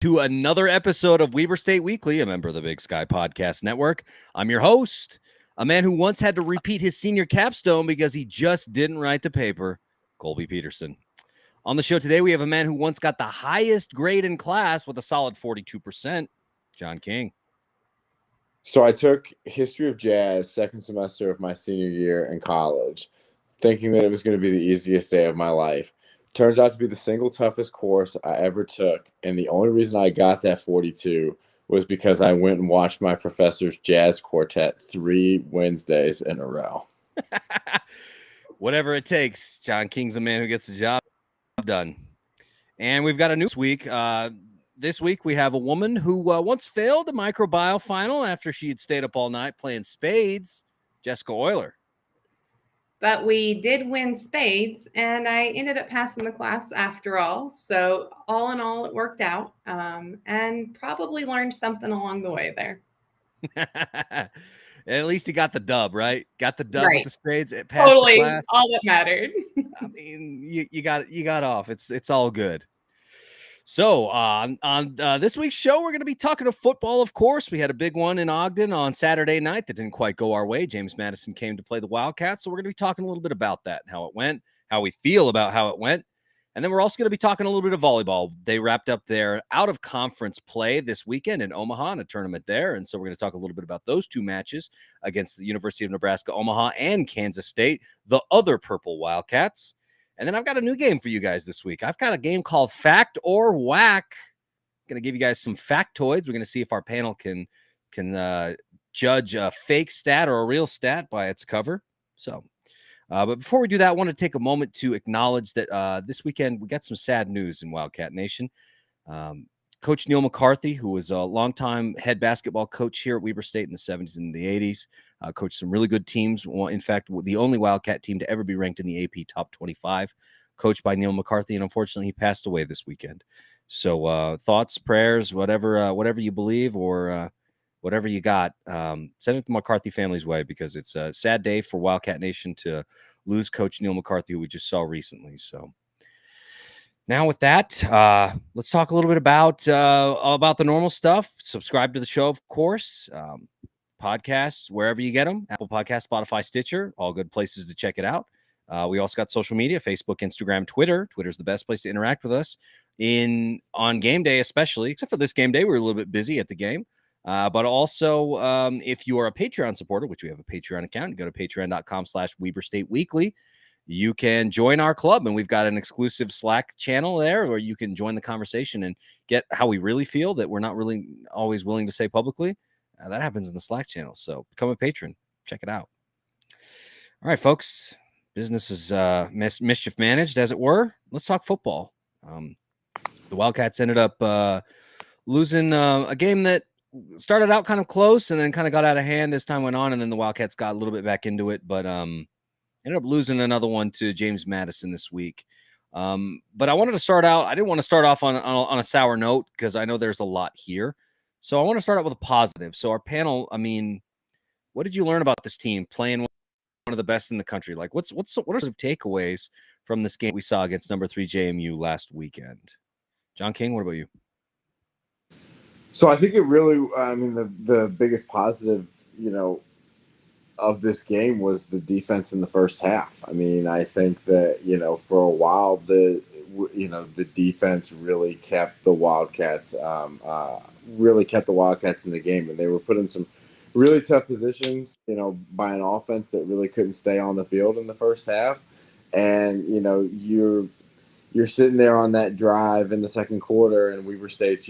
To another episode of Weber State Weekly, a member of the Big Sky Podcast Network. I'm your host, a man who once had to repeat his senior capstone because he just didn't write the paper, Colby Peterson. On the show today, we have a man who once got the highest grade in class with a solid 42%, John King. So I took history of jazz second semester of my senior year in college, thinking that it was going to be the easiest day of my life. Turns out to be the single toughest course I ever took, and the only reason I got that 42 was because I went and watched my professor's jazz quartet 3 Wednesdays in a row. Whatever it takes, John King's a man who gets the job done. And we've got a new week. This week we have a woman who once failed the microbial final after she had stayed up all night playing spades, Jessica Euler. But we did win spades, and I ended up passing the class after all. So all in all, it worked out, and probably learned something along the way there. At least you got the dub, right? Got the dub with the spades. It passed totally the class. All that mattered. I mean, you got off. It's all good. So on this week's show, we're going to be talking to football, of course. We had a big one in Ogden on Saturday night that didn't quite go our way. James Madison came to play the Wildcats, so we're going to be talking a little bit about that and how it went, how we feel about how it went. And then we're also going to be talking a little bit of volleyball. They wrapped up their out-of-conference play this weekend in Omaha in a tournament there, and so we're going to talk a little bit about those two matches against the University of Nebraska-Omaha and Kansas State, the other Purple Wildcats. And then I've got a new game for you guys this week. I've got a game called Fact or Whack. I'm going to give you guys some factoids. We're going to see if our panel can judge a fake stat or a real stat by its cover. So, but before we do that, I want to take a moment to acknowledge that this weekend we got some sad news in Wildcat Nation. Coach Neil McCarthy, who was a longtime head basketball coach here at Weber State in the 70s and the 80s, coached some really good teams. In fact, the only Wildcat team to ever be ranked in the AP Top 25, coached by Neil McCarthy, and unfortunately, he passed away this weekend. So thoughts, prayers, whatever you believe or whatever you got, send it the McCarthy family's way because it's a sad day for Wildcat Nation to lose Coach Neil McCarthy, who we just saw recently. So. Now with that, let's talk a little bit about the normal stuff. Subscribe to the show, of course. Podcasts, wherever you get them. Apple Podcasts, Spotify, Stitcher, all good places to check it out. We also got social media, Facebook, Instagram, Twitter. Twitter's the best place to interact with us on game day, especially. Except for this game day, we were a little bit busy at the game. But also, if you are a Patreon supporter, which we have a Patreon account, you go to patreon.com/Weber State Weekly. You can join our club, and we've got an exclusive Slack channel there where you can join the conversation and get how we really feel that we're not really always willing to say publicly. That happens in the Slack channel. So become a patron. Check it out. All right, folks. Business is mischief managed, as it were. Let's talk football. The Wildcats ended up losing a game that started out kind of close and then kind of got out of hand as time went on, and then the Wildcats got a little bit back into it, but ended up losing another one to James Madison this week. But I wanted to start out. I didn't want to start off on a sour note because I know there's a lot here. So I want to start out with a positive. So our panel, I mean, what did you learn about this team playing one of the best in the country? Like, what are some takeaways from this game we saw against number 3 JMU last weekend? John King, what about you? So I think it really, I mean, the biggest positive, of this game was the defense in the first half. I mean, I think that, for a while, the defense really kept the Wildcats, in the game, and they were put in some really tough positions, by an offense that really couldn't stay on the field in the first half. And, you're sitting there on that drive in the second quarter, and Weber State's,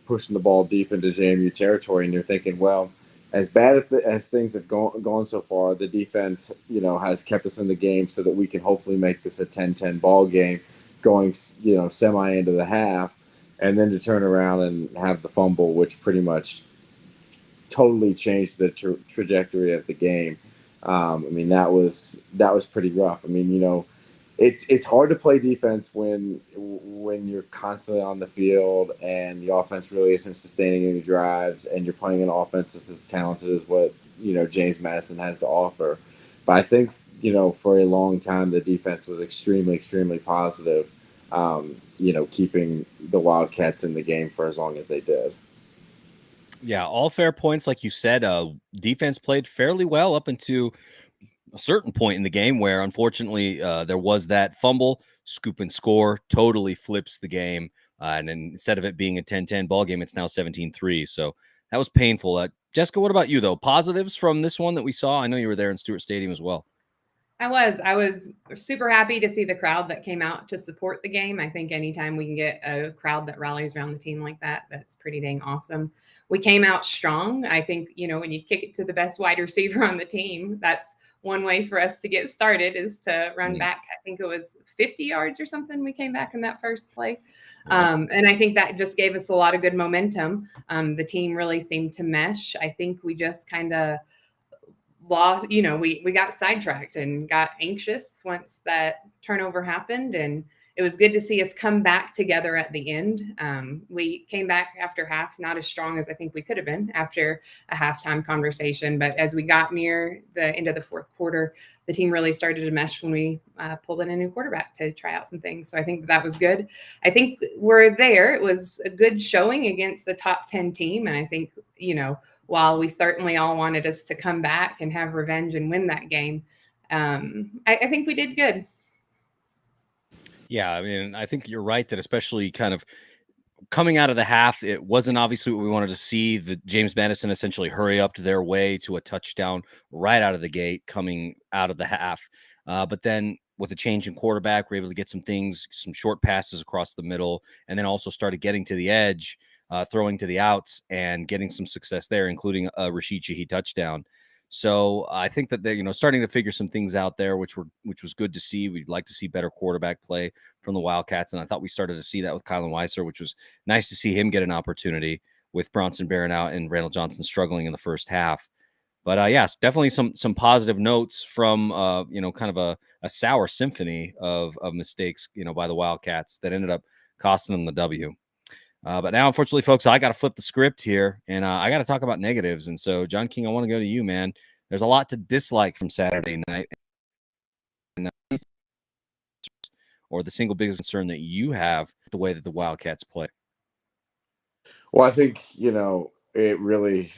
pushing the ball deep into JMU territory, and you're thinking, well, as bad as things have gone so far, the defense, has kept us in the game so that we can hopefully make this a 10-10 ball game going, semi into the half, and then to turn around and have the fumble, which pretty much totally changed the trajectory of the game. I mean, that was pretty rough. I mean, it's hard to play defense when you're constantly on the field and the offense really isn't sustaining any drives, and you're playing an offense that's as talented as what James Madison has to offer. But I think for a long time the defense was extremely positive, keeping the Wildcats in the game for as long as they did. Yeah, all fair points. Like you said, defense played fairly well up into a certain point in the game where, unfortunately, there was that fumble, scoop and score, totally flips the game. And then instead of it being a 10-10 ball game, it's now 17-3. So that was painful. Jessica, what about you, though? Positives from this one that we saw? I know you were there in Stewart Stadium as well. I was super happy to see the crowd that came out to support the game. I think anytime we can get a crowd that rallies around the team like that, that's pretty dang awesome. We came out strong. I think, when you kick it to the best wide receiver on the team, that's one way for us to get started is to run back. I think it was 50 yards or something. We came back in that first play. And I think that just gave us a lot of good momentum. The team really seemed to mesh. I think we just kind of lost, we got sidetracked and got anxious once that turnover happened. And it was good to see us come back together at the end. We came back after half, not as strong as I think we could have been after a halftime conversation. But as we got near the end of the fourth quarter, the team really started to mesh when we pulled in a new quarterback to try out some things. So I think that was good. I think we're there. It was a good showing against the top 10 team. And I think, while we certainly all wanted us to come back and have revenge and win that game, I think we did good. Yeah, I mean, I think you're right that especially kind of coming out of the half, it wasn't obviously what we wanted to see. The James Madison essentially hurry up to their way to a touchdown right out of the gate coming out of the half. But then with a change in quarterback, we're able to get some short passes across the middle, and then also started getting to the edge, throwing to the outs and getting some success there, including a Rashid Shaheed touchdown. So I think that they're, starting to figure some things out there, which was good to see. We'd like to see better quarterback play from the Wildcats. And I thought we started to see that with Kylan Weiser, which was nice to see him get an opportunity with Bronson Barron out and Randall Johnson struggling in the first half. But yes, definitely some positive notes from, kind of a sour symphony of mistakes, by the Wildcats that ended up costing them the W. But now, unfortunately, folks, I got to flip the script here, and I got to talk about negatives. And so, John King, I want to go to you, man. There's a lot to dislike from Saturday night, or the single biggest concern that you have the way that the Wildcats play. Well, I think it really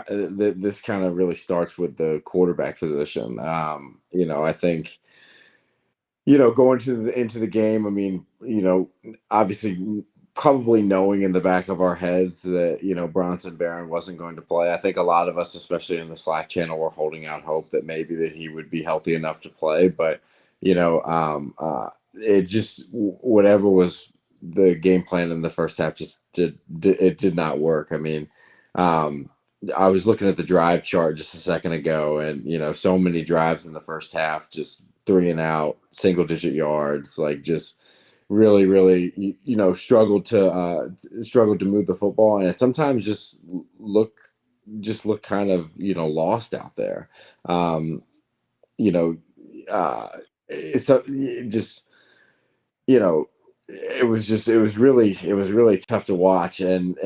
this kind of really starts with the quarterback position. I think going into the game. I mean, obviously, probably knowing in the back of our heads that Bronson Barron wasn't going to play. I think a lot of us, especially in the Slack channel, were holding out hope that maybe that he would be healthy enough to play. But it just, whatever was the game plan in the first half, just did not work. I mean, I was looking at the drive chart just a second ago, and so many drives in the first half, just 3 and out, single digit yards, like just really, really, struggled to move the football, and sometimes just look kind of lost out there. It's just it was really tough to watch, and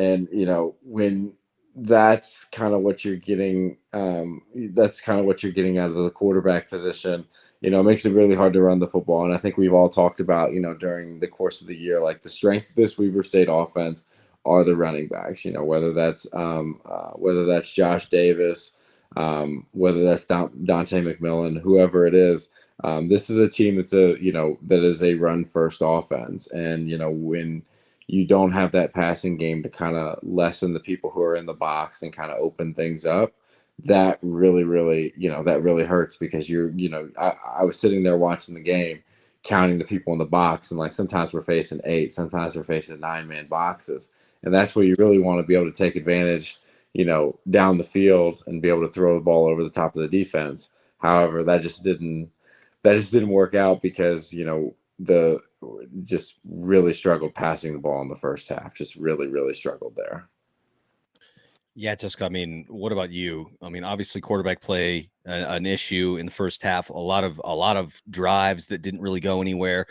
when that's kind of what you're getting. That's kind of what you're getting out of the quarterback position. It makes it really hard to run the football. And I think we've all talked about, during the course of the year, like the strength of this Weber State offense are the running backs. Whether that's Josh Davis, whether that's Dante McMillan, whoever it is. This is a team that is a run first offense, and when you don't have that passing game to kind of lessen the people who are in the box and kind of open things up, that really, really, that really hurts, because I was sitting there watching the game, counting the people in the box, and like sometimes we're facing 8, sometimes we're facing 9-man boxes, and that's where you really want to be able to take advantage, down the field and be able to throw the ball over the top of the defense. However, that just didn't work out, because just really struggled passing the ball in the first half. Just really, really struggled there. Yeah, Jessica, I mean, what about you? I mean, obviously quarterback play, an issue in the first half, a lot of drives that didn't really go anywhere.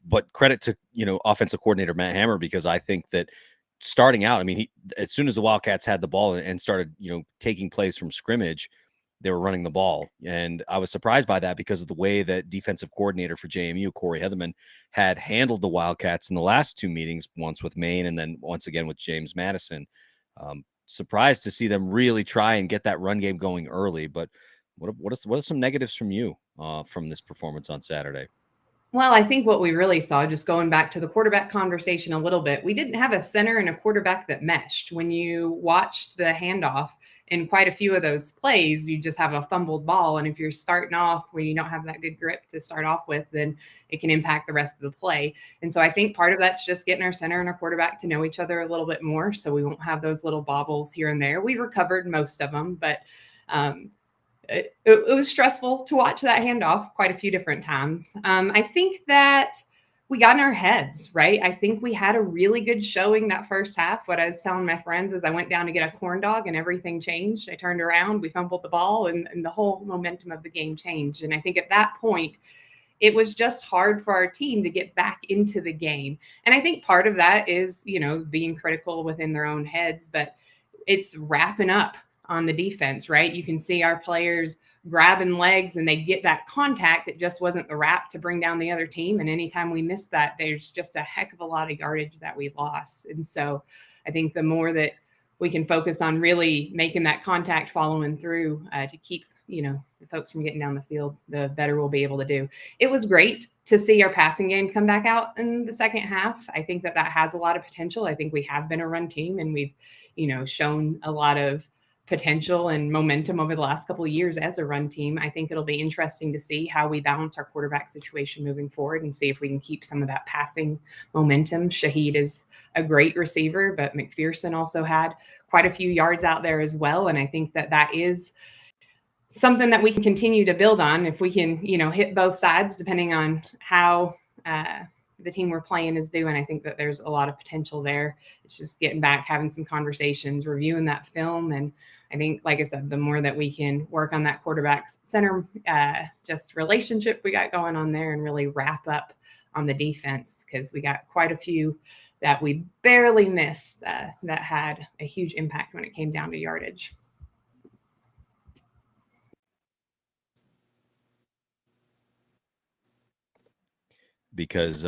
But credit to, offensive coordinator Matt Hammer, because I think that starting out, I mean, as soon as the Wildcats had the ball and started, taking plays from scrimmage, they were running the ball. And I was surprised by that because of the way that defensive coordinator for JMU, Corey Heatherman, had handled the Wildcats in the last 2 meetings, once with Maine and then once again with James Madison. Surprised to see them really try and get that run game going early. But what are some negatives from you from this performance on Saturday? Well, I think what we really saw, just going back to the quarterback conversation a little bit, we didn't have a center and a quarterback that meshed. When you watched the handoff in quite a few of those plays, you just have a fumbled ball. And if you're starting off where you don't have that good grip to start off with, then it can impact the rest of the play. And so I think part of that's just getting our center and our quarterback to know each other a little bit more, so we won't have those little bobbles here and there. We recovered most of them, but it was stressful to watch that handoff quite a few different times. I think that we got in our heads, right? I think we had a really good showing that first half. What I was telling my friends is I went down to get a corn dog and everything changed. I turned around, we fumbled the ball, and the whole momentum of the game changed. And I think at that point, it was just hard for our team to get back into the game. And I think part of that is, being critical within their own heads, but it's wrapping up on the defense, right? You can see our players grabbing legs and they get that contact. It just wasn't the wrap to bring down the other team. And anytime we miss that, there's just a heck of a lot of yardage that we lost. And so I think the more that we can focus on really making that contact following through to keep, the folks from getting down the field, the better we'll be able to do. It was great to see our passing game come back out in the second half. I think that has a lot of potential. I think we have been a run team, and we've, shown a lot of potential and momentum over the last couple of years as a run team. I think it'll be interesting to see how we balance our quarterback situation moving forward and see if we can keep some of that passing momentum. Shaheed is a great receiver, but McPherson also had quite a few yards out there as well. And I think that is something that we can continue to build on if we can, hit both sides depending on how the team we're playing is doing. I think that there's a lot of potential there. It's just getting back, having some conversations, reviewing that film. And I think, like I said, the more that we can work on that quarterback center, just relationship we got going on there, and really wrap up on the defense, because we got quite a few that we barely missed that had a huge impact when it came down to yardage. Because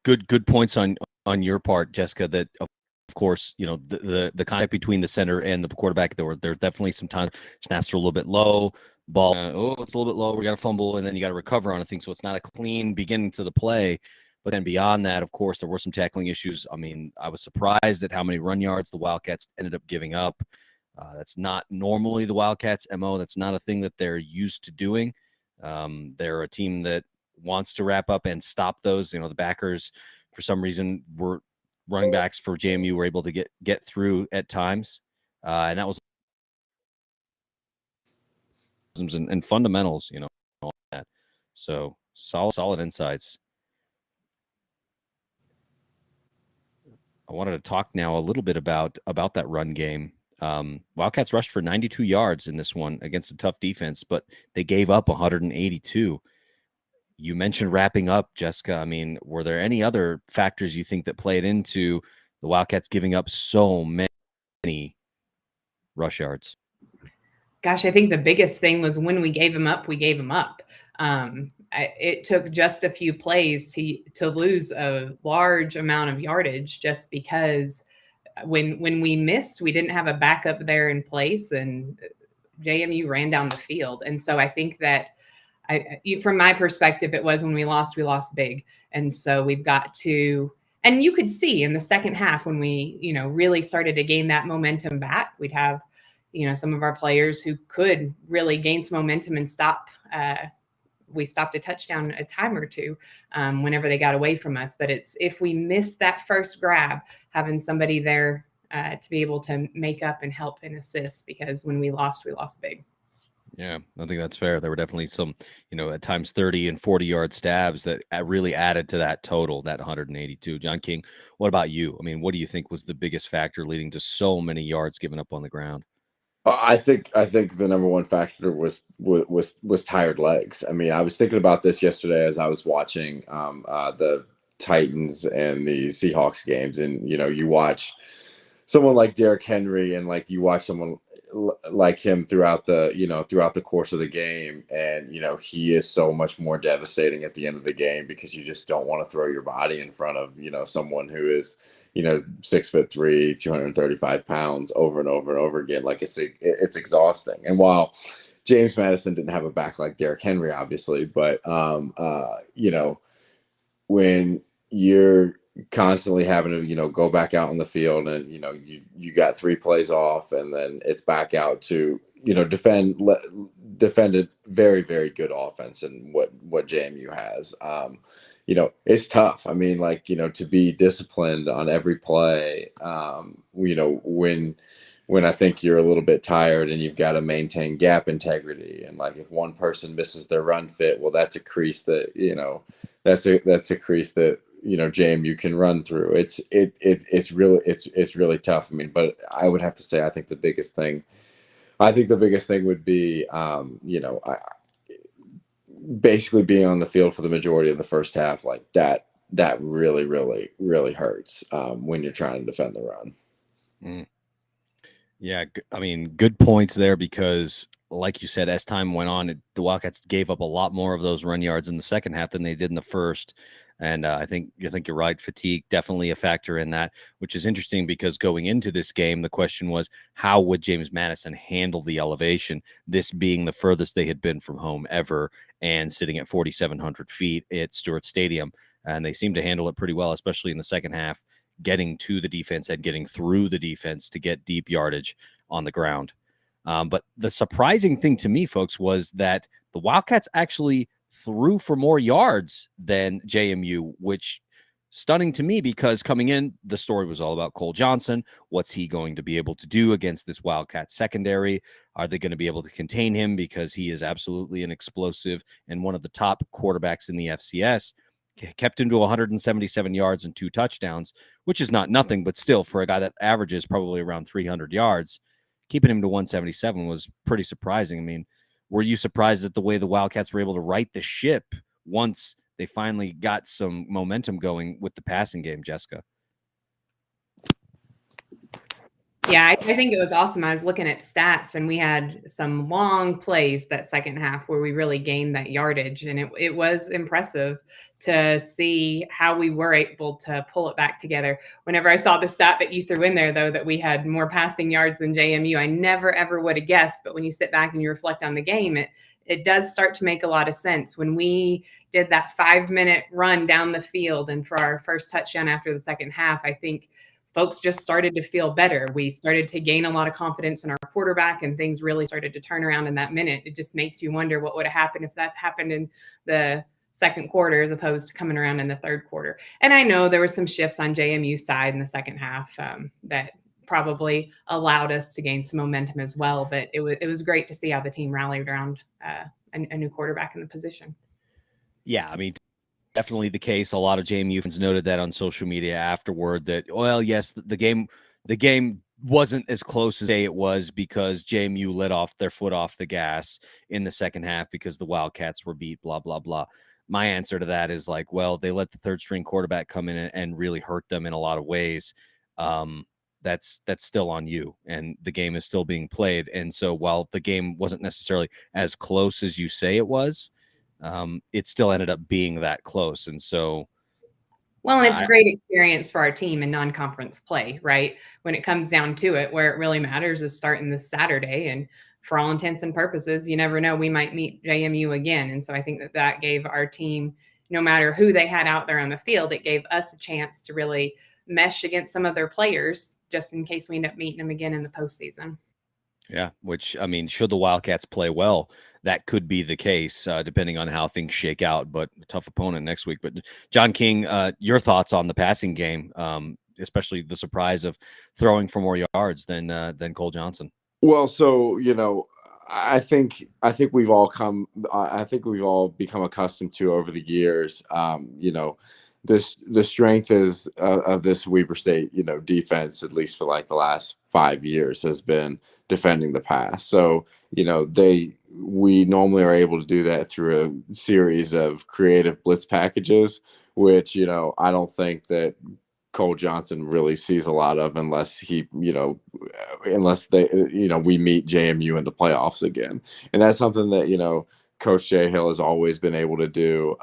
good points on your part, Jessica, that of course, the contact between the center and the quarterback, there definitely some time snaps are a little bit low, ball it's a little bit low, we got to fumble, and then you got to recover on a thing, so it's not a clean beginning to the play. But then beyond that, of course, there were some tackling issues. I mean, I was surprised at how many run yards the Wildcats ended up giving up. That's not normally the Wildcats' MO. That's not a thing that they're used to doing. They're a team that wants to wrap up and stop those. The backers, for some reason, were running backs for JMU were able to get through at times, and that was and fundamentals, all that. So solid insights. I wanted to talk now a little bit about that run game. Wildcats rushed for 92 yards in this one against a tough defense, but they gave up 182. You mentioned wrapping up, Jessica. I mean, were there any other factors you think that played into the Wildcats giving up so many rush yards? Gosh, I think the biggest thing was when we gave them up, we gave them up. It took just a few plays to lose a large amount of yardage, just because when we missed, we didn't have a backup there in place, and JMU ran down the field. And so I think that from my perspective, it was when we lost big. And so we've got to, and you could see in the second half when we, really started to gain that momentum back, we'd have, some of our players who could really gain some momentum and stop. We stopped a touchdown a time or two whenever they got away from us. But it's, if we miss that first grab, having somebody there to be able to make up and help and assist, because when we lost big. Yeah, I think that's fair. There were definitely some, at times 30 and 40-yard stabs that really added to that total, that 182. John King, what about you? I mean, what do you think was the biggest factor leading to so many yards given up on the ground? I think the number one factor was tired legs. I mean, I was thinking about this yesterday as I was watching the Titans and the Seahawks games, and you watch someone like Derrick Henry, and like you watch someone like him throughout the course of the game, and he is so much more devastating at the end of the game because you just don't want to throw your body in front of someone who is 6'3", 235 pounds over and over and over again. Like it's exhausting. And while James Madison didn't have a back like Derrick Henry, obviously, but when you're constantly having to go back out on the field, and you got 3 plays off, and then it's back out to defend a very, very good offense, and what JMU has. It's tough. I mean, like, to be disciplined on every play, when I think you're a little bit tired and you've got to maintain gap integrity, and like if one person misses their run fit, well, that's a crease that that's a crease that JMU can run through. It's really tough. I mean, but I would have to say I think the biggest thing would be basically being on the field for the majority of the first half. Like that really, really, really hurts when you're trying to defend the run. Mm. Yeah, I mean, good points there, because like you said, as time went on, the Wildcats gave up a lot more of those run yards in the second half than they did in the first. And I think you're right. Fatigue definitely a factor in that, which is interesting because going into this game, the question was, how would James Madison handle the elevation? This being the furthest they had been from home ever, and sitting at 4,700 feet at Stewart Stadium. And they seemed to handle it pretty well, especially in the second half, getting to the defense and getting through the defense to get deep yardage on the ground. But the surprising thing to me, folks, was that the Wildcats actually threw for more yards than JMU, which stunning to me, because coming in, the story was all about Cole Johnson. What's he going to be able to do against this Wildcat secondary? Are they going to be able to contain him? Because he is absolutely an explosive and one of the top quarterbacks in the FCS. Kept him to 177 yards and 2 touchdowns, which is not nothing, but still, for a guy that averages probably around 300 yards, keeping him to 177 was pretty surprising. I mean, were you surprised at the way the Wildcats were able to right the ship once they finally got some momentum going with the passing game, Jessica? Yeah, I think it was awesome. I was looking at stats, and we had some long plays that second half where we really gained that yardage, and it was impressive to see how we were able to pull it back together. Whenever I saw the stat that you threw in there, though, that we had more passing yards than JMU, I never, ever would have guessed. But when you sit back and you reflect on the game, it does start to make a lot of sense. When we did that 5-minute run down the field and for our first touchdown after the second half, I think folks just started to feel better. We started to gain a lot of confidence in our quarterback, and things really started to turn around in that minute. It just makes you wonder what would have happened if that's happened in the second quarter as opposed to coming around in the third quarter. And I know there were some shifts on JMU's side in the second half that probably allowed us to gain some momentum as well. But it was great to see how the team rallied around a new quarterback in the position. Yeah, I mean, definitely the case. A lot of JMU fans noted that on social media afterward, that, well, yes, the game wasn't as close as it was because JMU let off their foot off the gas in the second half because the Wildcats were beat, blah, blah, blah. My answer to that is like, well, they let the third string quarterback come in and really hurt them in a lot of ways. That's still on you, and the game is still being played. And so while the game wasn't necessarily as close as you say it was, it still ended up being that close. And so, well, and it's a great experience for our team in non-conference play, right? When it comes down to it, where it really matters is starting this Saturday. And for all intents and purposes, you never know, we might meet JMU again. And so I think that gave our team, no matter who they had out there on the field, it gave us a chance to really mesh against some of their players, just in case we end up meeting them again in the postseason. Yeah, which, I mean, should the Wildcats play well, that could be the case, depending on how things shake out. But a tough opponent next week. But John King, your thoughts on the passing game, especially the surprise of throwing for more yards than Cole Johnson? Well, so I think we've all become accustomed to over the years. The strength is of this Weber State defense, at least for like the last 5 years, has been defending the pass. So we normally are able to do that through a series of creative blitz packages, which I don't think that Cole Johnson really sees a lot of, unless he unless they, we meet JMU in the playoffs again. And that's something that, Coach Jay Hill has always been able to do,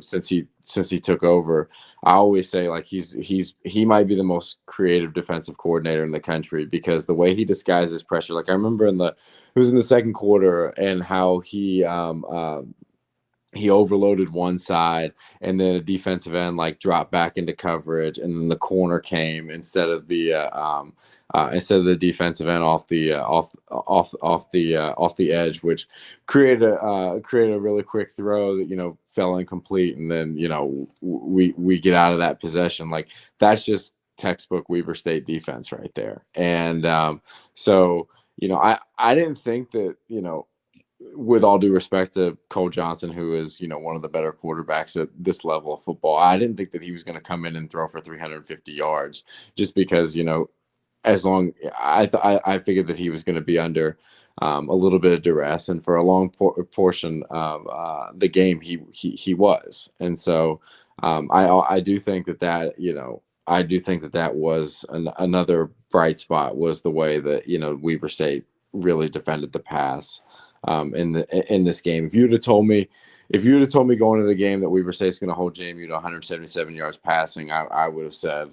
since he took over. I always say, like, he might be the most creative defensive coordinator in the country, because the way he disguises pressure. Like, I remember it was in the second quarter, and how he overloaded one side, and then a defensive end like dropped back into coverage, and then the corner came instead of the defensive end off the edge, which created a really quick throw that fell incomplete, and then we get out of that possession. Like, that's just textbook Weber State defense right there. And so I didn't think that with all due respect to Cole Johnson, who is, one of the better quarterbacks at this level of football, I didn't think that he was going to come in and throw for 350 yards, just because, I figured that he was going to be under a little bit of duress, and for a long portion of the game, he was. And so I do think that was another bright spot, was the way that, Weber State really defended the pass. In this game, if you would have told me going into the game that Weber State's going to hold JMU to 177 yards passing, I would have said,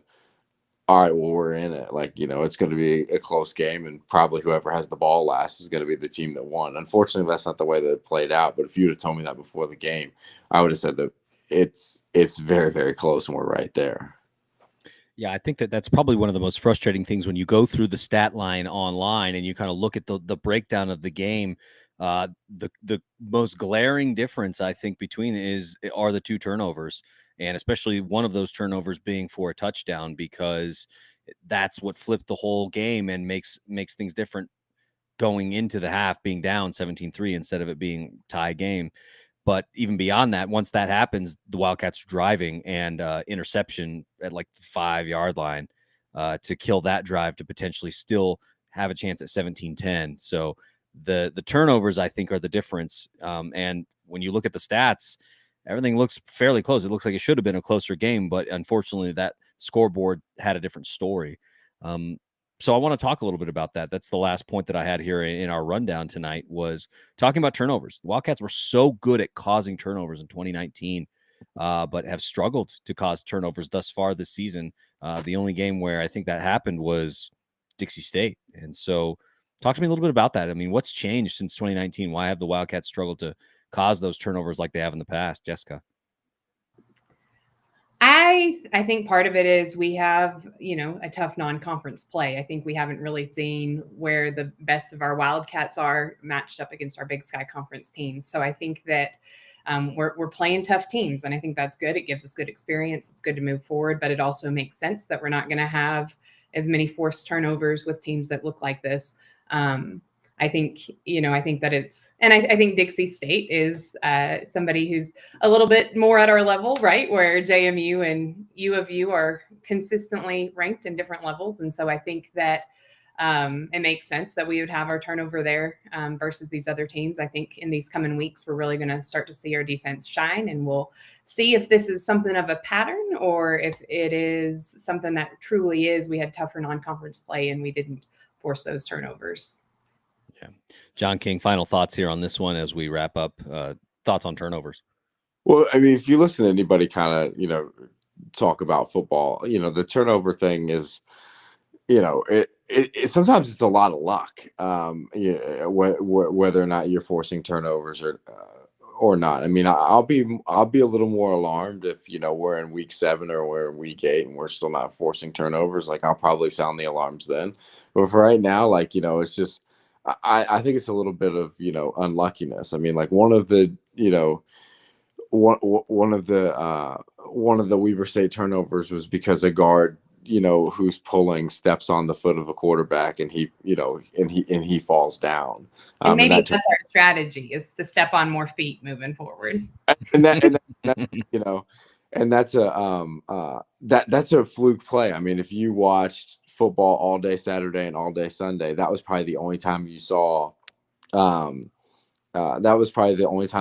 all right, well, we're in it. Like, it's going to be a close game, and probably whoever has the ball last is going to be the team that won. Unfortunately, that's not the way that it played out. But if you would have told me that before the game, I would have said that it's very, very close, and we're right there. Yeah, I think that's probably one of the most frustrating things when you go through the stat line online and you kind of look at the breakdown of the game. The most glaring difference, I think, are the two turnovers, and especially one of those turnovers being for a touchdown, because that's what flipped the whole game and makes things different going into the half, being down 17-3 instead of it being tie game. But even beyond that, once that happens, the Wildcats are driving, and interception at like the 5-yard line to kill that drive, to potentially still have a chance at 17-10. So the turnovers, I think, are the difference. And when you look at the stats, everything looks fairly close. It looks like it should have been a closer game, but unfortunately that scoreboard had a different story. So I want to talk a little bit about that. That's the last point that I had here in our rundown tonight, was talking about turnovers. The Wildcats were so good at causing turnovers in 2019, but have struggled to cause turnovers thus far this season. The only game where I think that happened was Dixie State. And so talk to me a little bit about that. I mean, what's changed since 2019? Why have the Wildcats struggled to cause those turnovers like they have in the past? Jessica? I think part of it is we have, a tough non-conference play. I think we haven't really seen where the best of our Wildcats are matched up against our Big Sky Conference teams. So I think that we're playing tough teams, and I think that's good. It gives us good experience. It's good to move forward, but it also makes sense that we're not going to have as many forced turnovers with teams that look like this. I think that I think Dixie State is somebody who's a little bit more at our level, right? Where JMU and U of U are consistently ranked in different levels. And so I think that it makes sense that we would have our turnover there versus these other teams. I think in these coming weeks, we're really going to start to see our defense shine, and we'll see if this is something of a pattern or if it is something that truly is. We had tougher non-conference play and we didn't force those turnovers. Yeah. John King, final thoughts here on this one as we wrap up. Thoughts on turnovers? Well, I mean, if you listen to anybody kind of, talk about football, the turnover thing is, it sometimes it's a lot of luck, whether or not you're forcing turnovers or not. I mean, I'll be a little more alarmed if, we're in week 7 or we're in week 8 and we're still not forcing turnovers. Like, I'll probably sound the alarms then. But for right now, like, it's just, I think it's a little bit of, unluckiness. I mean, like, one of the Weber State turnovers was because a guard, who's pulling steps on the foot of a quarterback, and he falls down. And maybe that's our strategy, is to step on more feet moving forward. And that's a fluke play. I mean, if you watched football all day Saturday and all day Sunday, that was probably the only time you saw that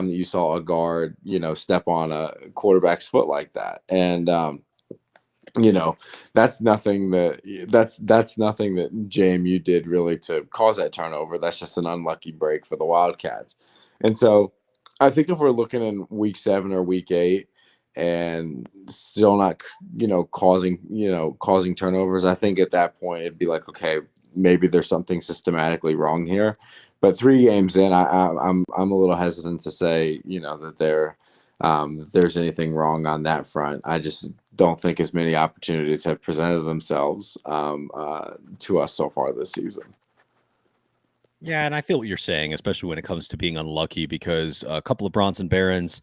you saw a guard, step on a quarterback's foot like that. And you know, that's nothing that JMU did really to cause that turnover. That's just an unlucky break for the Wildcats. And so I think if we're looking in week 7 or week 8 and still not, causing turnovers, I think at that point it'd be like, okay, maybe there's something systematically wrong here. But 3 games in, I'm a little hesitant to say, that there's anything wrong on that front. I just don't think as many opportunities have presented themselves to us so far this season. Yeah, and I feel what you're saying, especially when it comes to being unlucky, because a couple of Bronson Barons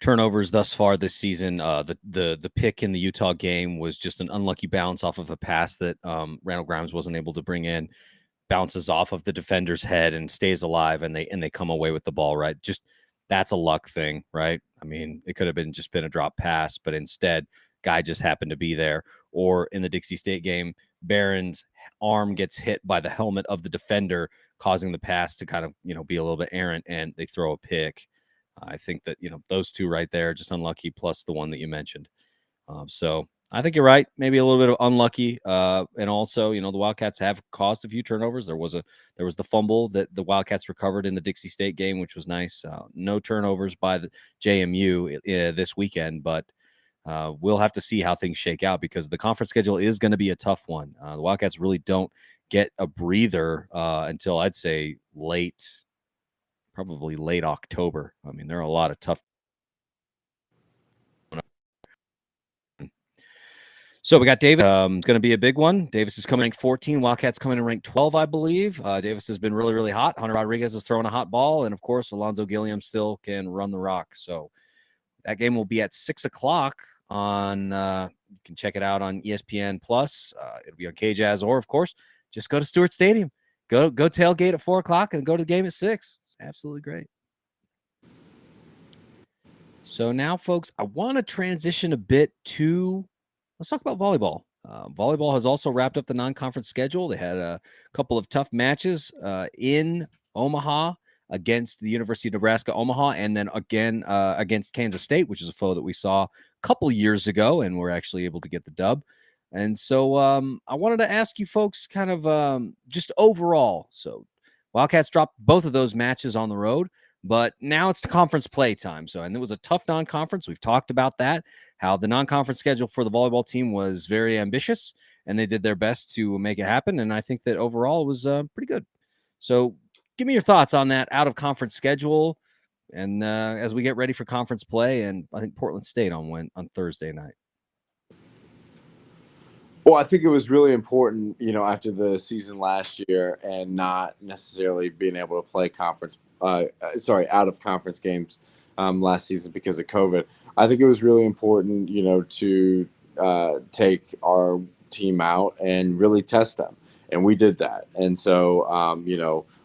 turnovers thus far this season. The pick in the Utah game was just an unlucky bounce off of a pass that Randall Grimes wasn't able to bring in. Bounces off of the defender's head and stays alive, and they come away with the ball, right? Just that's a luck thing, right? I mean, it could have been a drop pass, but instead, guy just happened to be there. Or in the Dixie State game, Barron's arm gets hit by the helmet of the defender, causing the pass to kind of be a little bit errant, and they throw a pick. I think that those two right there just unlucky, plus the one that you mentioned. So I think you're right. Maybe a little bit of unlucky, and also, the Wildcats have caused a few turnovers. There was the fumble that the Wildcats recovered in the Dixie State game, which was nice. No turnovers by the JMU this weekend, but we'll have to see how things shake out, because the conference schedule is going to be a tough one. The Wildcats really don't get a breather until I'd say probably late October. I mean, there are a lot of tough. So we got Davis. Going to be a big one. Davis is coming ranked 14. Wildcats coming in ranked 12, I believe. Davis has been really, really hot. Hunter Rodriguez is throwing a hot ball. And, of course, Alonzo Gilliam still can run the rock. So that game will be at 6 o'clock on you can check it out on ESPN+. It'll be on KJazz, or, of course, just go to Stewart Stadium. Go tailgate at 4 o'clock and go to the game at 6. It's absolutely great. So now, folks, I want to transition a bit to let's talk about volleyball. Volleyball has also wrapped up the non-conference schedule. They had a couple of tough matches in Omaha against the University of Nebraska-Omaha, and then again against Kansas State, which is a foe that we saw a couple years ago, and we're actually able to get the dub. And so I wanted to ask you folks kind of just overall. So Wildcats dropped both of those matches on the road, but now it's the conference play time. And it was a tough non-conference. We've talked about that, how the non-conference schedule for the volleyball team was very ambitious, and they did their best to make it happen. And I think that overall it was pretty good. So give me your thoughts on that out-of-conference schedule, and as we get ready for conference play, and I think Portland State on Thursday night. Well, I think it was really important, after the season last year and not necessarily being able to play out of conference games last season because of COVID. I think it was really important, to take our team out and really test them. And we did that. And so,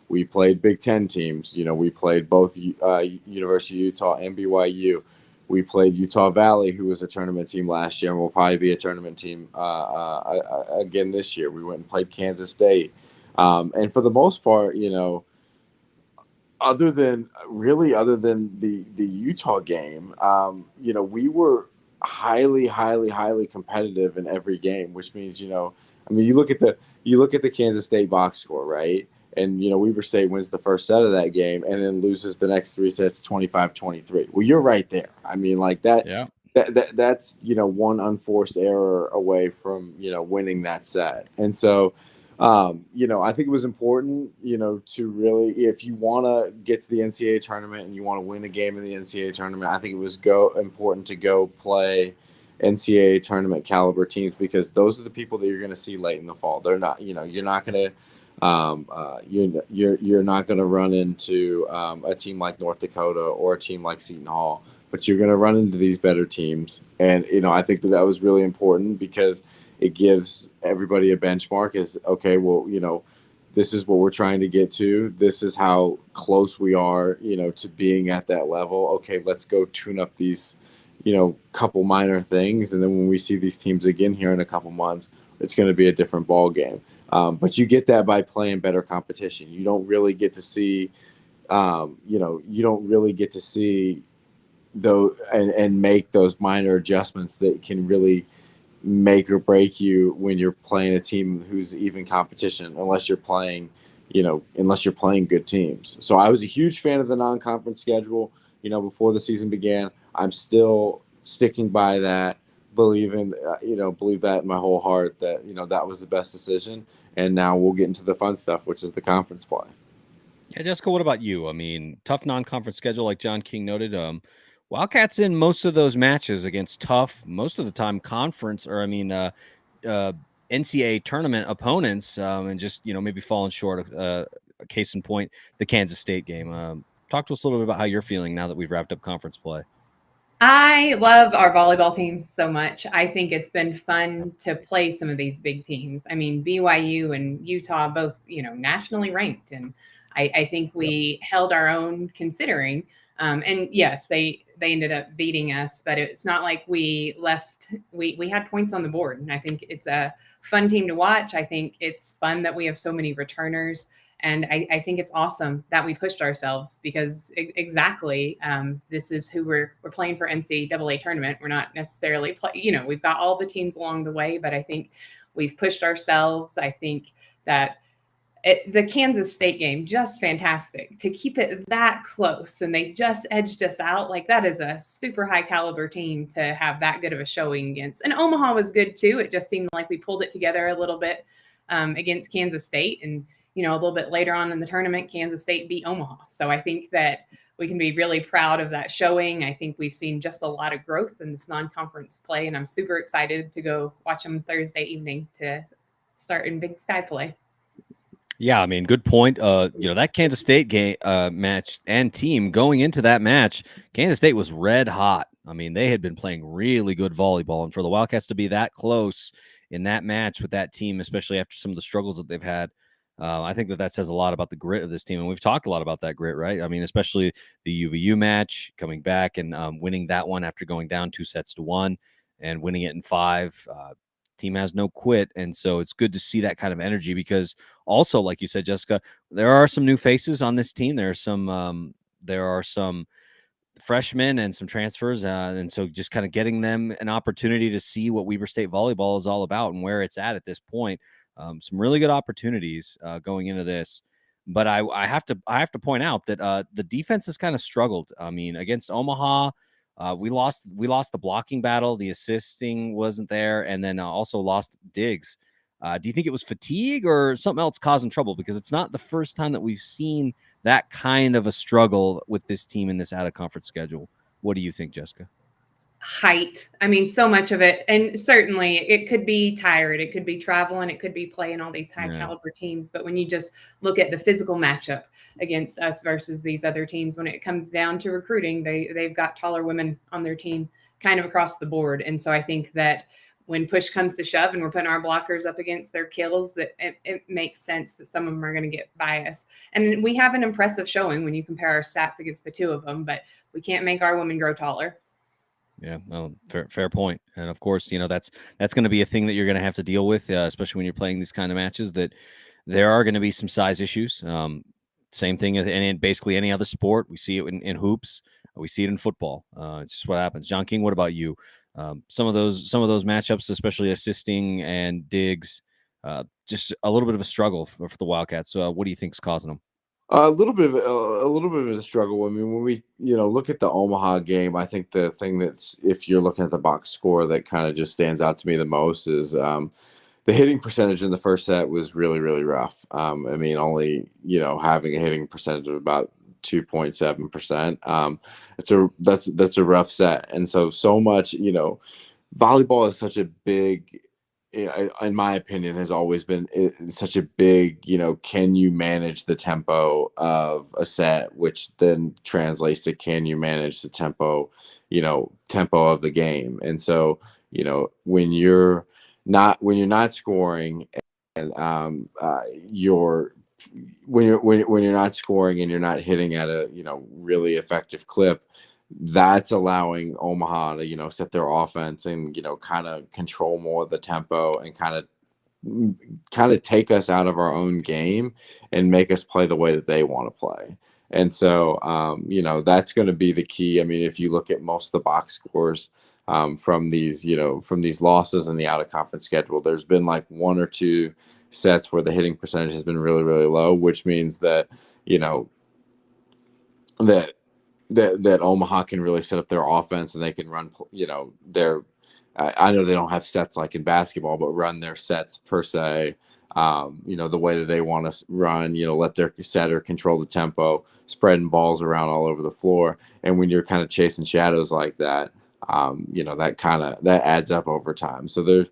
we played Big Ten teams. We played both University of Utah and BYU. We played Utah Valley, who was a tournament team last year and will probably be a tournament team again this year. We went and played Kansas State. And for the most part, other than the Utah game, we were highly, highly, highly competitive in every game, which means, you look at the Kansas State box score, right? And, Weber State wins the first set of that game and then loses the next 3 sets 25-23. Well, you're right there. I mean, like that. Yeah. That's, one unforced error away from, winning that set. And so, I think it was important, to really, if you want to get to the NCAA tournament and you want to win a game in the NCAA tournament, I think it was important to go play NCAA tournament caliber teams, because those are the people that you're going to see late in the fall. They're not, you're not going to. You're not going to run into a team like North Dakota or a team like Seton Hall, but you're going to run into these better teams. And, I think that was really important, because it gives everybody a benchmark as, okay, well, this is what we're trying to get to. This is how close we are, to being at that level. Okay, let's go tune up these, couple minor things. And then when we see these teams again here in a couple months, it's going to be a different ball game. But you get that by playing better competition. You don't really get to see, and make those minor adjustments that can really make or break you when you're playing a team who's even competition, unless you're playing good teams. So I was a huge fan of the non-conference schedule, before the season began. I'm still sticking by that, believe that in my whole heart that, that was the best decision. And now we'll get into the fun stuff, which is the conference play. Yeah, Jessica, what about you? I mean, tough non-conference schedule, like John King noted. Wildcats in most of those matches against tough, most of the time conference, or NCAA tournament opponents, and just maybe falling short of a case in point, the Kansas State game. Talk to us a little bit about how you're feeling now that we've wrapped up conference play. I love our volleyball team so much. I think it's been fun to play some of these big teams. I mean, BYU and Utah both, nationally ranked, and I think we held our own considering. And yes, they ended up beating us, but it's not like we left. We had points on the board, and I think it's a fun team to watch. I think it's fun that we have so many returners. And I think it's awesome that we pushed ourselves because exactly this is who we're playing for NCAA tournament. We're not necessarily we've got all the teams along the way, but I think we've pushed ourselves. I think that the Kansas State game, just fantastic to keep it that close. And they just edged us out. Like, that is a super high caliber team to have that good of a showing against. And Omaha was good too. It just seemed like we pulled it together a little bit against Kansas State. And a little bit later on in the tournament, Kansas State beat Omaha. So I think that we can be really proud of that showing. I think we've seen just a lot of growth in this non-conference play, and I'm super excited to go watch them Thursday evening to start in Big Sky play. Yeah, I mean, good point. That Kansas State game match and team going into that match, Kansas State was red hot. I mean, they had been playing really good volleyball, and for the Wildcats to be that close in that match with that team, especially after some of the struggles that they've had, I think that says a lot about the grit of this team. And we've talked a lot about that grit, right? I mean, especially the UVU match, coming back and winning that one after going down 2-1 and winning it in 5. Team has no quit. And so it's good to see that kind of energy because also, like you said, Jessica, there are some new faces on this team. There are some freshmen and some transfers. And so just kind of getting them an opportunity to see what Weber State volleyball is all about and where it's at this point. Some really good opportunities going into this, but I have to point out that the defense has kind of struggled. I mean, against Omaha, we lost the blocking battle. The assisting wasn't there, and then also lost Diggs. Do you think it was fatigue or something else causing trouble? Because it's not the first time that we've seen that kind of a struggle with this team in this out of conference schedule. What do you think, Jessica? Height. I mean, so much of it. And certainly it could be tired. It could be travel, and it could be playing all these high caliber teams. But when you just look at the physical matchup against us versus these other teams, when it comes down to recruiting, they've got taller women on their team kind of across the board. And so I think that when push comes to shove and we're putting our blockers up against their kills, that it makes sense that some of them are going to get by us. And we have an impressive showing when you compare our stats against the two of them, but we can't make our women grow taller. Yeah, no, fair point. And of course, that's going to be a thing that you're going to have to deal with, especially when you're playing these kind of matches, that there are going to be some size issues. Same thing in basically any other sport. We see it in hoops. We see it in football. It's just what happens. John King, what about you? Some of those matchups, especially assisting and Diggs, just a little bit of a struggle for the Wildcats. So what do you think is causing them? A little bit of a struggle. I mean, when we look at the Omaha game, I think the thing that's, if you're looking at the box score, that kind of just stands out to me the most is the hitting percentage in the first set was really, really rough. I mean, only having a hitting percentage of about 2.7%. That's a rough set, and so much. Volleyball is such a big, in my opinion, has always been such a big, can you manage the tempo of a set, which then translates to can you manage the tempo of the game. And so, when you're not scoring and when you're not scoring and you're not hitting at a really effective clip, that's allowing Omaha to set their offense and kind of control more of the tempo and kind of take us out of our own game and make us play the way that they want to play. And so that's going to be the key. I mean, if you look at most of the box scores, from these, from these losses in the out of conference schedule. There's been like one or two sets where the hitting percentage has been really, really low, which means that, that Omaha can really set up their offense and they can run, their, I know they don't have sets like in basketball, but run their sets per se, the way that they want to run, let their setter control the tempo, spreading balls around all over the floor. And when you're kind of chasing shadows like that, that adds up over time. So there's,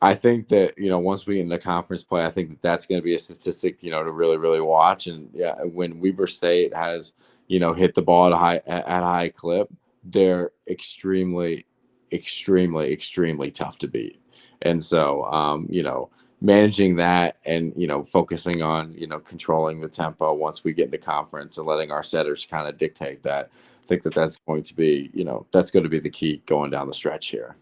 I think that, once we get into conference play, I think that that's going to be a statistic, to really, really watch. And yeah, when Weber State has, hit the ball at a high clip, they're extremely, extremely, extremely tough to beat. And so, managing that and, focusing on, controlling the tempo once we get into conference and letting our setters kind of dictate that, I think that that's going to be, that's going to be the key going down the stretch here.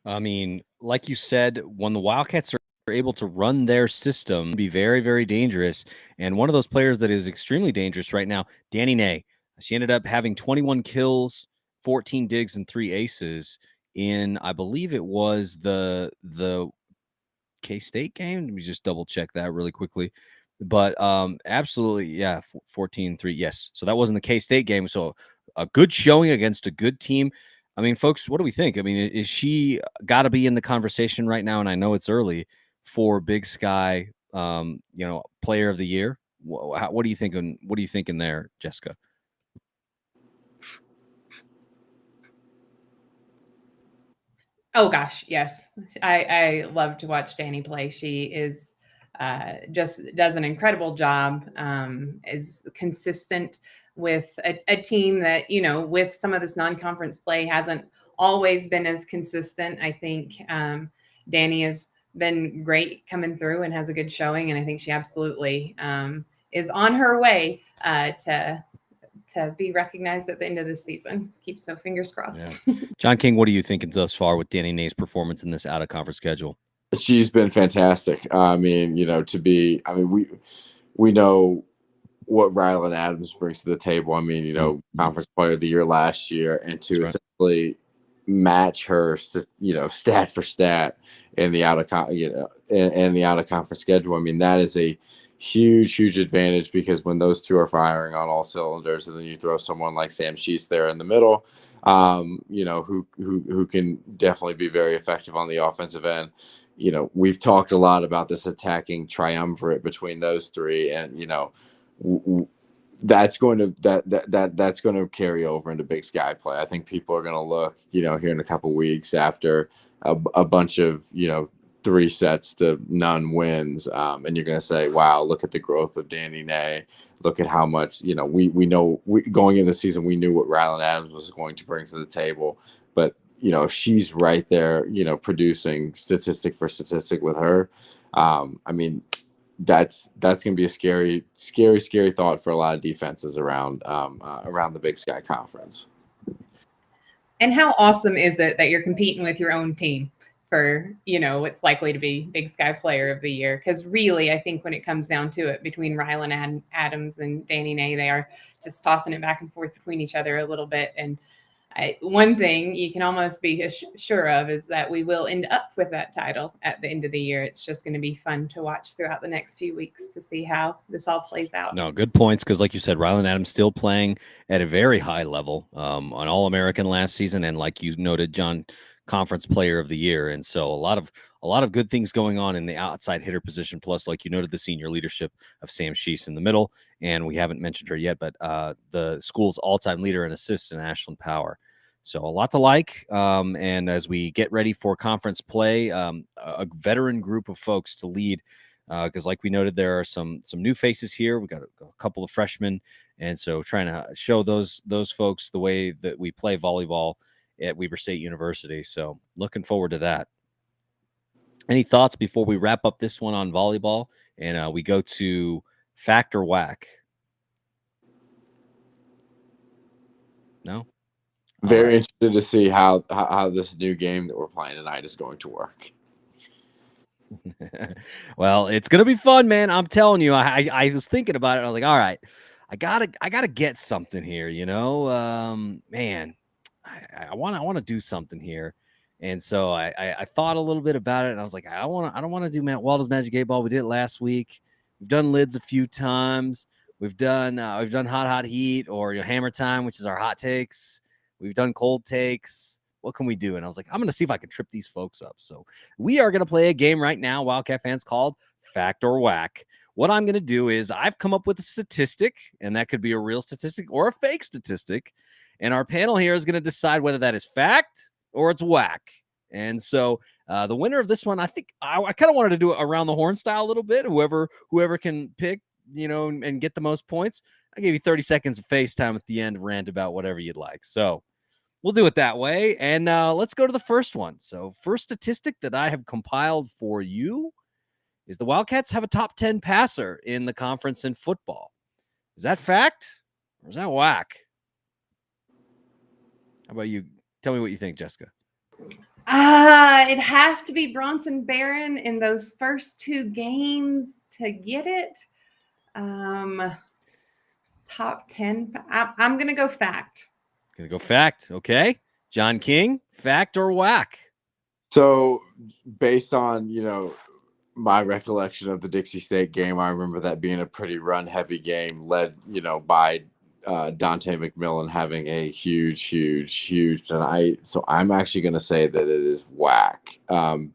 I mean, like you said, when the Wildcats are able to run their system, be very, very dangerous. And one of those players that is extremely dangerous right now, Danny Ney. She ended up having 21 kills, 14 digs, and 3 aces in, I believe it was the K-State game. Let me just double check that really quickly. But absolutely, yeah, 14-3. Yes. So that wasn't the K-State game. So a good showing against a good team. I mean, folks, what do we think? I mean, is she got to be in the conversation right now? And I know it's early for Big Sky, Player of the Year. What are you thinking? What are you thinking there, Jessica? Oh gosh, yes. I love to watch Danny play. She is just does an incredible job. Is consistent with a team that, with some of this non-conference play hasn't always been as consistent. I think Danny has been great coming through and has a good showing, and I think she absolutely is on her way to be recognized at the end of this season. Let's keep so fingers crossed. Yeah. John King, what are you thinking thus far with Danny Ney's performance in this out of conference schedule? She's been fantastic. I mean, we know what Rylan Adams brings to the table. I mean, conference player of the year last year, and to essentially match her, stat for stat in the out of conference schedule. I mean, that is a huge advantage, because when those two are firing on all cylinders, and then you throw someone like Sam Sheese there in the middle, who can definitely be very effective on the offensive end. We've talked a lot about this attacking triumvirate between those three, and that's going to carry over into Big Sky play. I think people are going to look, here in a couple weeks after a bunch of 3 sets to none wins, and you're going to say, wow, look at the growth of Danny Ney. Look at how much, we know going into the season, we knew what Rylan Adams was going to bring to the table. But, if she's right there, producing statistic for statistic with her, I mean, that's going to be a scary thought for a lot of defenses around the Big Sky Conference. And how awesome is it that you're competing with your own team for, what's likely to be Big Sky Player of the Year? Because really, I think when it comes down to it, between Rylan Adams and Danny Ney, they are just tossing it back and forth between each other a little bit. And one thing you can almost be sure of is that we will end up with that title at the end of the year. It's just going to be fun to watch throughout the next few weeks to see how this all plays out. No, good points, because like you said, Rylan Adams still playing at a very high level, an All-American last season, and like you noted, John, Conference Player of the Year. And so a lot of good things going on in the outside hitter position. Plus, like you noted, the senior leadership of Sam Sheese in the middle, and we haven't mentioned her yet, but the school's all-time leader in assists in Ashland Power. So a lot to like. And as we get ready for conference play, a veteran group of folks to lead, because like we noted, there are some new faces here. We got a couple of freshmen, and so trying to show those folks the way that we play volleyball at Weber State University. So looking forward to that. Any thoughts before we wrap up this one on volleyball and we go to Fact or Whack? No? Very interested to see how this new game that we're playing tonight is going to work. Well, it's gonna be fun, man. I'm telling you. I was thinking about it. I was like, all right, I gotta get something here. Man, I want to do something here. And so I thought a little bit about it, and I was like, I don't want to do Waldo's Magic 8-Ball. We did it last week. We've done lids a few times. We've done hot heat, or hammer time, which is our hot takes. We've done cold takes. What can we do? And I was like, I'm going to see if I can trip these folks up. So we are going to play a game right now, Wildcat fans, called Fact or Whack. What I'm going to do is I've come up with a statistic, and that could be a real statistic or a fake statistic. And our panel here is going to decide whether that is fact or it's whack. And so the winner of this one, I think I kind of wanted to do it around the horn style a little bit. Whoever can pick, and get the most points. I gave you 30 seconds of FaceTime at the end, rant about whatever you'd like. So we'll do it that way. And let's go to the first one. So first statistic that I have compiled for you is the Wildcats have a top 10 passer in the conference in football. Is that fact or is that whack? How about you? Tell me what you think, Jessica. It'd have to be Bronson Barron in those first 2 games to get it. Top 10. I'm going to go fact. Going to go fact. Okay. John King, fact or whack? So based on, my recollection of the Dixie State game, I remember that being a pretty run-heavy game led, by Dante McMillan having a huge tonight. So I'm actually going to say that it is whack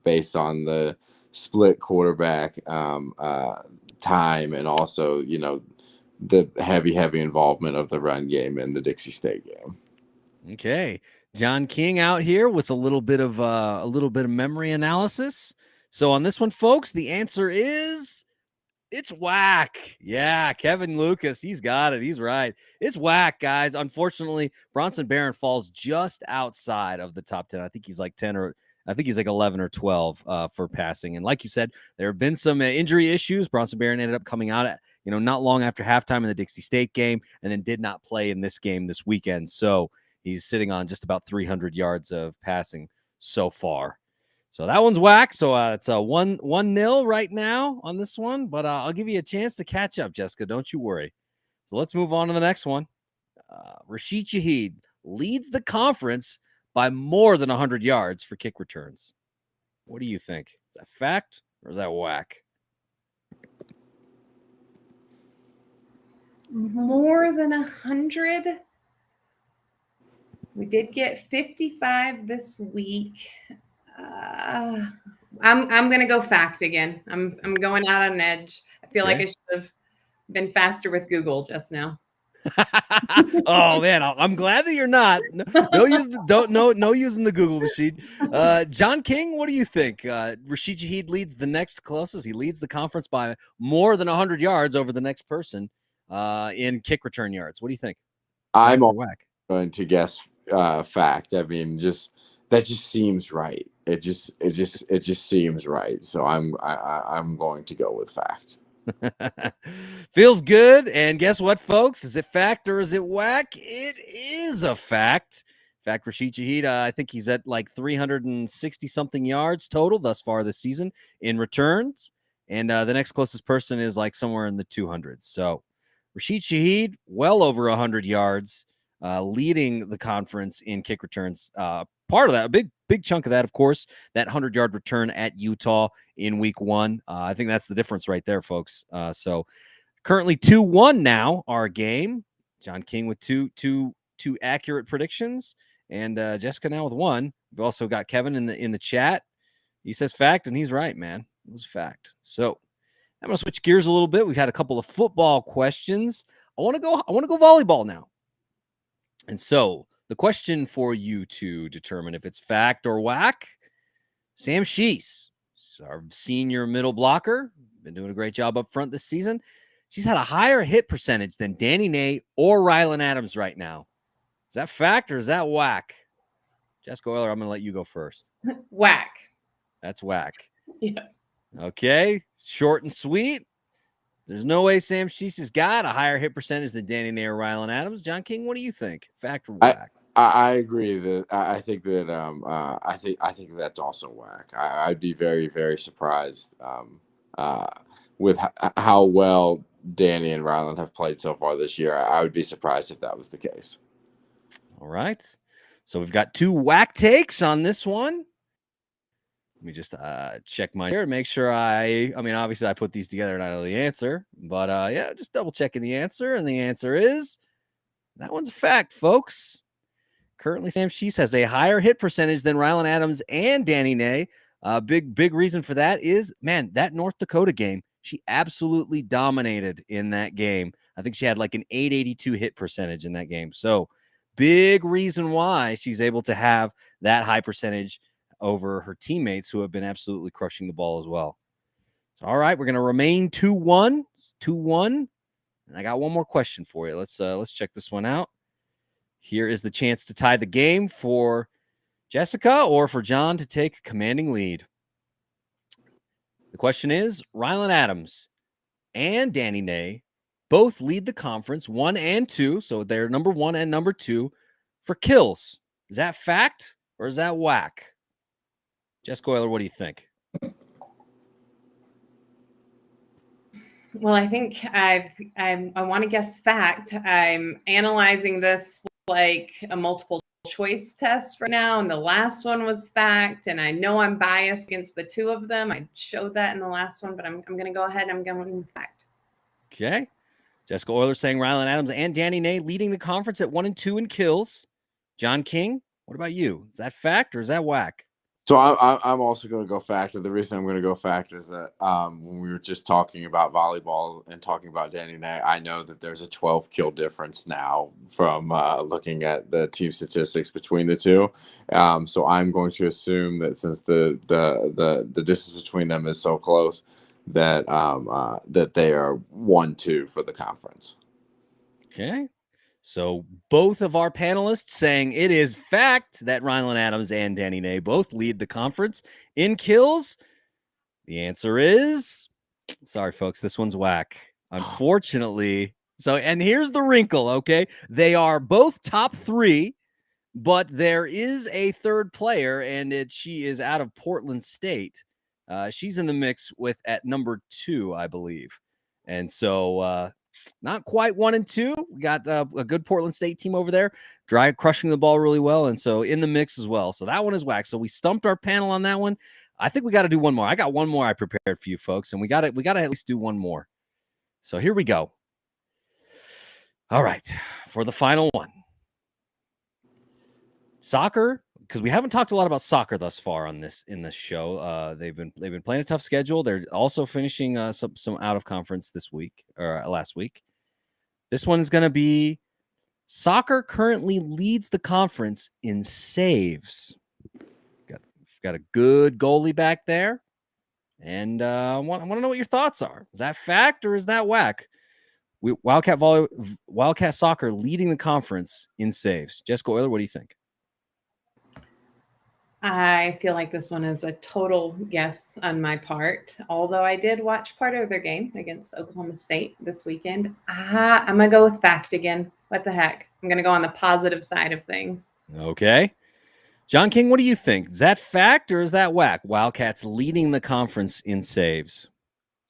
based on the split quarterback time and also, the heavy involvement of the run game in the Dixie State game. Okay. John King out here with a little bit of memory analysis. So on this one, folks, the answer is it's whack. Yeah, Kevin Lucas, he's got it. He's right. It's whack, guys. Unfortunately, Bronson Barron falls just outside of the top 10. I think he's like 10 or I think he's like 11 or 12 for passing. And like you said, there have been some injury issues. Bronson Barron ended up coming out at, not long after halftime in the Dixie State game and then did not play in this game this weekend. So he's sitting on just about 300 yards of passing so far. So that one's whack. So it's a 1-0 right now on this one, but I'll give you a chance to catch up, Jessica. Don't you worry. So let's move on to the next one. Rashid Shaheed leads the conference by more than 100 yards for kick returns. What do you think? Is that fact or is that whack? More than 100. We did get 55 this week. I'm going to go fact again. I'm going out on an edge. I feel like I should have been faster with Google just now. Oh man, I'm glad that you're not. No using the Google machine. John King, what do you think? Rashid Shaheed leads the next closest. He leads the conference by more than 100 yards over the next person in kick return yards. What do you think? I'm going to guess fact. I mean, that just seems right. It just seems right. So I'm going to go with fact. Feels good. And guess what, folks? Is it fact or is it whack? It is a fact. In fact, Rashid Shaheed, I think he's at like 360 something yards total thus far this season in returns. And the next closest person is like somewhere in the 200s. So Rashid Shaheed, well over 100 yards, leading the conference in kick returns. Part of that, a big chunk of that, of course, that 100-yard return at Utah in week 1. I think that's the difference right there, folks. So currently 2-1 now, our game. John King with two accurate predictions, and Jessica now with 1. We've also got Kevin in the chat. He says fact, and he's right, man. It was fact. So I'm gonna switch gears a little bit. We've had a couple of football questions. I want to go volleyball now. And so the question for you to determine if it's fact or whack, Sam Sheese, our senior middle blocker, been doing a great job up front this season. She's had a higher hit percentage than Danny Nate or Rylan Adams right now. Is that fact or is that whack? Jessica Euler, I'm going to let you go first. Whack. That's whack. Yeah. Okay. Short and sweet. There's no way Sam Sheese has got a higher hit percentage than Danny Nate or Rylan Adams. John King, what do you think? Fact or whack? I agree that I think that I think that's also whack. I'd be very, very surprised with how well Danny and Rylan have played so far this year. I would be surprised if that was the case. All right. So we've got 2 whack takes on this one. Let me just check mine here and make sure I mean, obviously I put these together and I know the answer, but yeah, just double checking the answer. And the answer is that one's a fact, folks. Currently, Sam Sheese has a higher hit percentage than Rylan Adams and Danny Ney. Big reason for that is, man, that North Dakota game, she absolutely dominated in that game. I think she had like an 882 hit percentage in that game. So big reason why she's able to have that high percentage over her teammates who have been absolutely crushing the ball as well. So, all right, we're going to remain 2-1. It's 2-1. And I got one more question for you. Let's check this one out. Here is the chance to tie the game for Jessica or for John to take a commanding lead. The question is, Rylan Adams and Danny Ney both lead the conference 1 and 2. So they're number 1 and number 2 for kills. Is that fact or is that whack? Jessica Euler, what do you think? Well, I think I want to guess fact. I'm analyzing this like a multiple choice test right now, and the last one was fact, and I know I'm biased against the 2 of them. I showed that in the last one, but I'm going to go ahead and I'm going with fact. Okay. Jessica Euler saying Rylan Adams and Danny Ney leading the conference at 1 and 2 in kills. John King, what about you? Is that fact or is that whack? So I'm also going to go fact. The reason I'm going to go fact is that when we were just talking about volleyball and talking about Danny Ney, I know that there's a 12 kill difference now from looking at the team statistics between the 2. So I'm going to assume that since the distance between them is so close, that that they are 1-2 for the conference. Okay. So both of our panelists saying it is fact that Rylan Adams and Danny Ney both lead the conference in kills. The answer is, sorry, folks, this one's whack. Unfortunately. So, and here's the wrinkle, okay? They are both top 3, but there is a third player, and she is out of Portland State. She's in the mix with at number 2, I believe. And so, not quite 1 and 2. We got a good Portland State team over there, crushing the ball really well, and so in the mix as well. So that one is whack. So we stumped our panel on that one. I think we got to do one more. I got one more I prepared for you folks, and we got to at least do one more. So here we go. All right, for the final one. Soccer, because we haven't talked a lot about soccer thus far in this show. They've been playing a tough schedule. They're also finishing some out of conference this week or last week. This one is going to be soccer currently leads the conference in saves. Got a good goalie back there, and I want to know what your thoughts are. Is that fact or is that whack? Wildcat soccer leading the conference in saves. Jessica Euler, what do you think? I feel like this one is a total guess on my part, although I did watch part of their game against Oklahoma State this weekend. I'm going to go with fact again. What the heck? I'm going to go on the positive side of things. Okay. John King, what do you think? Is that fact or is that whack? Wildcats leading the conference in saves.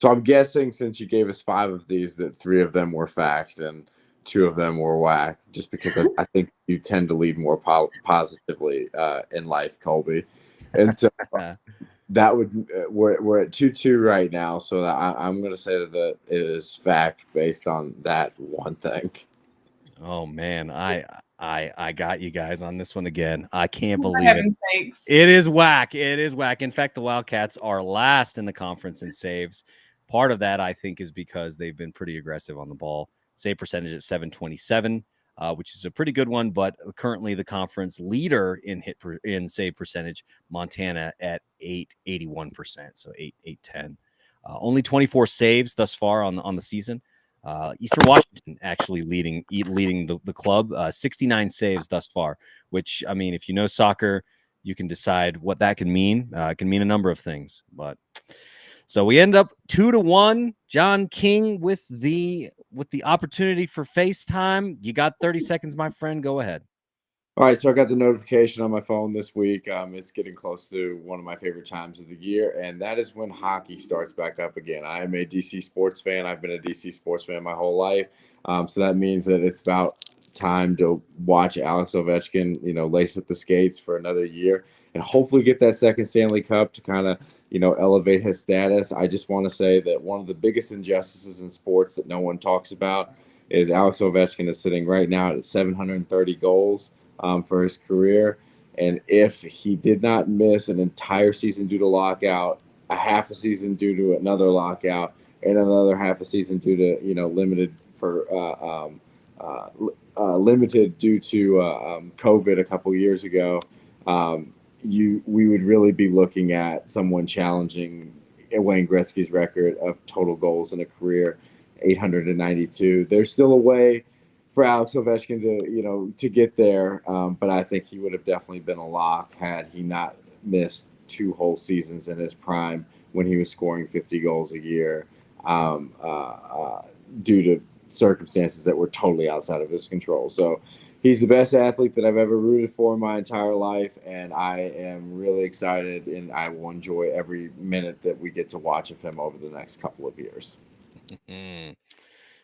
So I'm guessing since you gave us 5 of these that 3 of them were fact and 2 of them were whack, just because I think you tend to lead more positively in life, Colby. And so that would we're at 2-2 right now. So I'm going to say that it is fact based on that one thing. Oh man, I got you guys on this one again. I can't believe it. Thanks. It is whack. It is whack. In fact, the Wildcats are last in the conference in saves. Part of that, I think, is because they've been pretty aggressive on the ball. Save percentage at 727, which is a pretty good one. But currently, the conference leader in save percentage, Montana, at 881%, so 810. Only 24 saves thus far on the season. Eastern Washington actually leading the club, 69 saves thus far. Which, I mean, if you know soccer, you can decide what that can mean. It can mean a number of things, but. So we end up 2-1. John King with the opportunity for FaceTime. You got 30 seconds, my friend. Go ahead. All right, so I got the notification on my phone this week. It's getting close to one of my favorite times of the year, and that is when hockey starts back up again. I am a DC sports fan. I've been a DC sports fan my whole life. So that means that it's about time to watch Alex Ovechkin, lace up the skates for another year and hopefully get that second Stanley Cup to kind of, elevate his status. I just want to say that one of the biggest injustices in sports that no one talks about is Alex Ovechkin is sitting right now at 730 goals for his career. And if he did not miss an entire season due to lockout, a half a season due to another lockout, and another half a season due to, limited due to COVID a couple years ago, we would really be looking at someone challenging Wayne Gretzky's record of total goals in a career, 892. There's still a way for Alex Ovechkin to get there, but I think he would have definitely been a lock had he not missed 2 whole seasons in his prime when he was scoring 50 goals a year due to circumstances that were totally outside of his control. So he's the best athlete that I've ever rooted for in my entire life, and I am really excited, and I will enjoy every minute that we get to watch of him over the next couple of years.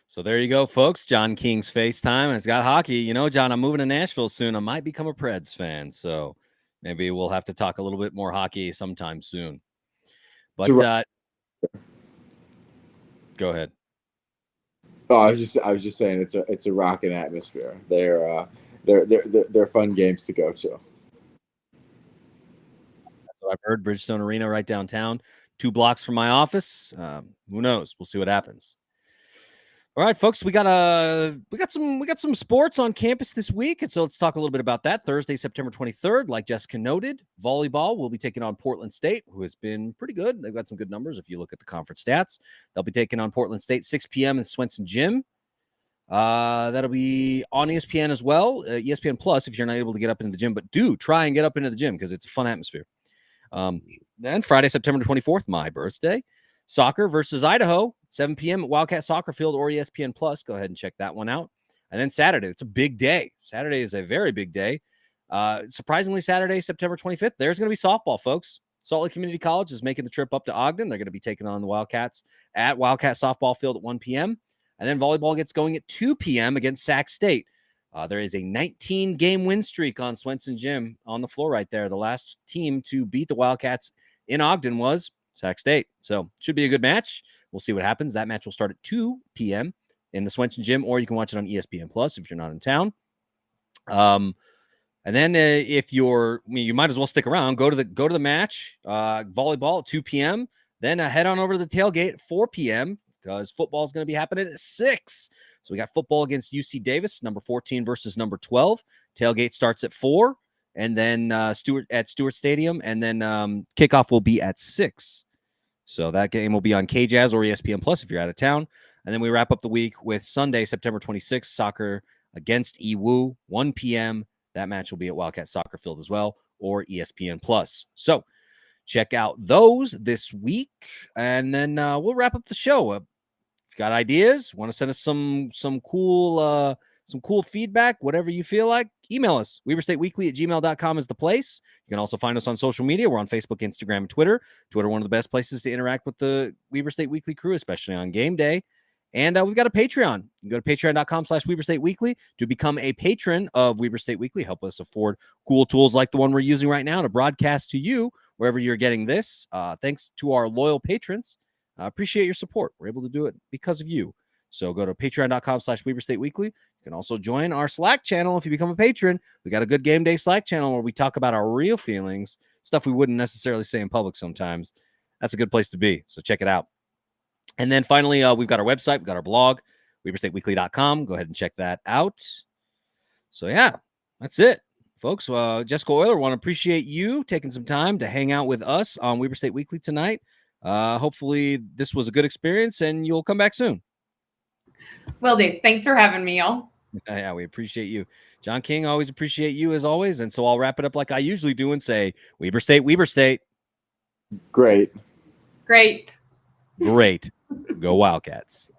So there you go, folks. John King's FaceTime. It's got hockey. John, I'm moving to Nashville soon. I might become a Preds fan, so maybe we'll have to talk a little bit more hockey sometime soon. But go ahead. Oh, I was just saying it's a rocking atmosphere. They're fun games to go to. That's what I've heard. Bridgestone Arena right downtown, 2 blocks from my office. Who knows? We'll see what happens. All right, folks, we got some sports on campus this week, and so let's talk a little bit about that. Thursday, September 23rd, like Jessica noted, volleyball will be taking on Portland State, who has been pretty good. They've got some good numbers if you look at the conference stats. They'll be taking on Portland State 6 p.m. in Swenson Gym. That'll be on ESPN as well, ESPN Plus if you're not able to get up into the gym, but do try and get up into the gym because it's a fun atmosphere. Then Friday, September 24th, my birthday. Soccer versus Idaho, 7 p.m. at Wildcat Soccer Field or ESPN Plus. Go ahead and check that one out. And then Saturday, it's a big day. Saturday is a very big day. Surprisingly, Saturday, September 25th, there's going to be softball, folks. Salt Lake Community College is making the trip up to Ogden. They're going to be taking on the Wildcats at Wildcat Softball Field at 1 p.m. And then volleyball gets going at 2 p.m. against Sac State. There is a 19-game win streak on Swenson Gym on the floor right there. The last team to beat the Wildcats in Ogden was Sac State. So should be a good match. We'll see what happens. That match will start at 2 p.m. in the Swenson Gym, or you can watch it on ESPN Plus if you're not in town. And then if you might as well stick around. Go to the match, volleyball at 2 p.m. Then head on over to the tailgate at 4 p.m. because football is going to be happening at 6. So we got football against UC Davis, number 14 versus number 12. Tailgate starts at 4. And then Stewart Stadium, and then kickoff will be at 6. So that game will be on KJazz or ESPN Plus if you're out of town. And then we wrap up the week with Sunday, September 26th, soccer against EWU, 1 p.m. That match will be at Wildcat Soccer Field as well, or ESPN Plus. So check out those this week, and then we'll wrap up the show. If you got ideas, want to send us some cool feedback, whatever you feel like, email us. WeberStateWeekly@gmail.com is the place. You can also find us on social media. We're on Facebook, Instagram, and Twitter. Twitter, one of the best places to interact with the Weber State Weekly crew, especially on game day. And we've got a Patreon. You can go to patreon.com/WeberStateWeekly to become a patron of Weber State Weekly. Help us afford cool tools like the one we're using right now to broadcast to you wherever you're getting this. Thanks to our loyal patrons. Appreciate your support. We're able to do it because of you. So go to patreon.com/Weber State Weekly. You can also join our Slack channel if you become a patron. We got a good game day Slack channel where we talk about our real feelings, stuff we wouldn't necessarily say in public sometimes. That's a good place to be. So check it out. And then finally, we've got our website. We've got our blog, WeberStateWeekly.com. Go ahead and check that out. So yeah, that's it, folks. Jessica Euler, want to appreciate you taking some time to hang out with us on Weber State Weekly tonight. Hopefully this was a good experience and you'll come back soon. Will do. Thanks for having me, y'all. Yeah, we appreciate you. John King, always appreciate you as always. And so I'll wrap it up like I usually do and say, Weber State, Weber State. Great. Great. Great. Go Wildcats.